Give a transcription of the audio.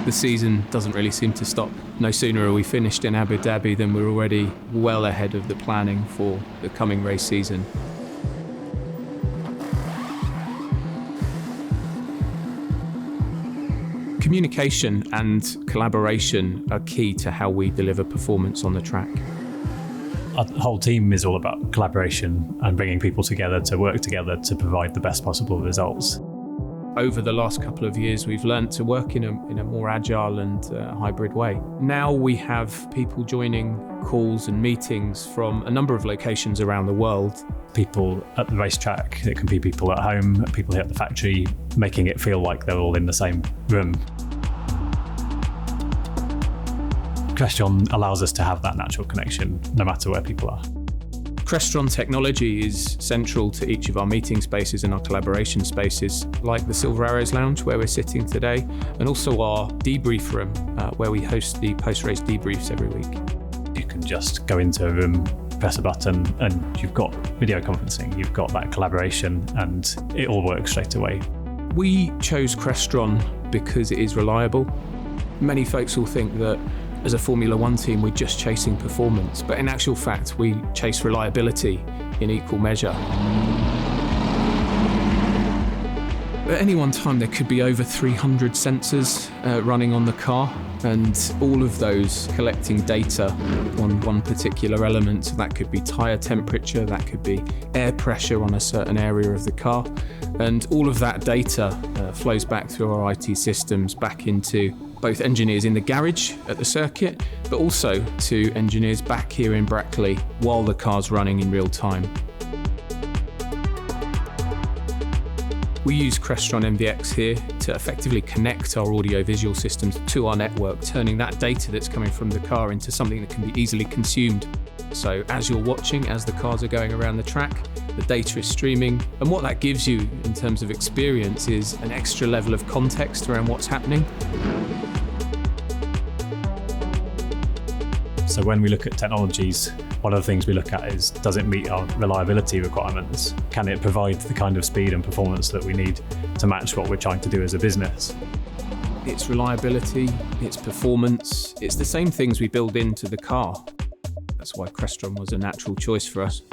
The season doesn't really seem to stop. No sooner are we finished in Abu Dhabi than we're already well ahead of the planning for the coming race season. Communication and collaboration are key to how we deliver performance on the track. Our whole team is all about collaboration and bringing people together to work together to provide the best possible results. Over the last couple of years, we've learnt to work in a more agile and hybrid way. Now we have people joining calls and meetings from a number of locations around the world. People at the racetrack, it can be people at home, people here at the factory, making it feel like they're all in the same room. Crestron allows us to have that natural connection no matter where people are. Crestron technology is central to each of our meeting spaces and our collaboration spaces, like the Silver Arrows Lounge where we're sitting today, and also our debrief room where we host the post-race debriefs every week. You can just go into a room, press a button, and you've got video conferencing, you've got that collaboration, and it all works straight away. We chose Crestron because it is reliable. Many folks will think that as a Formula One team, we're just chasing performance, but in actual fact, we chase reliability in equal measure. At any one time, there could be over 300 sensors running on the car, and all of those collecting data on one particular element. That could be tyre temperature, that could be air pressure on a certain area of the car, and all of that data flows back through our IT systems back into both engineers in the garage at the circuit, but also to engineers back here in Brackley while the car's running in real time. We use Crestron MVX here to effectively connect our audio-visual systems to our network, turning that data that's coming from the car into something that can be easily consumed. So as you're watching, as the cars are going around the track, the data is streaming, and what that gives you in terms of experience is an extra level of context around what's happening. So when we look at technologies, one of the things we look at is, does it meet our reliability requirements? Can it provide the kind of speed and performance that we need to match what we're trying to do as a business? It's reliability, it's performance, it's the same things we build into the car. That's why Crestron was a natural choice for us.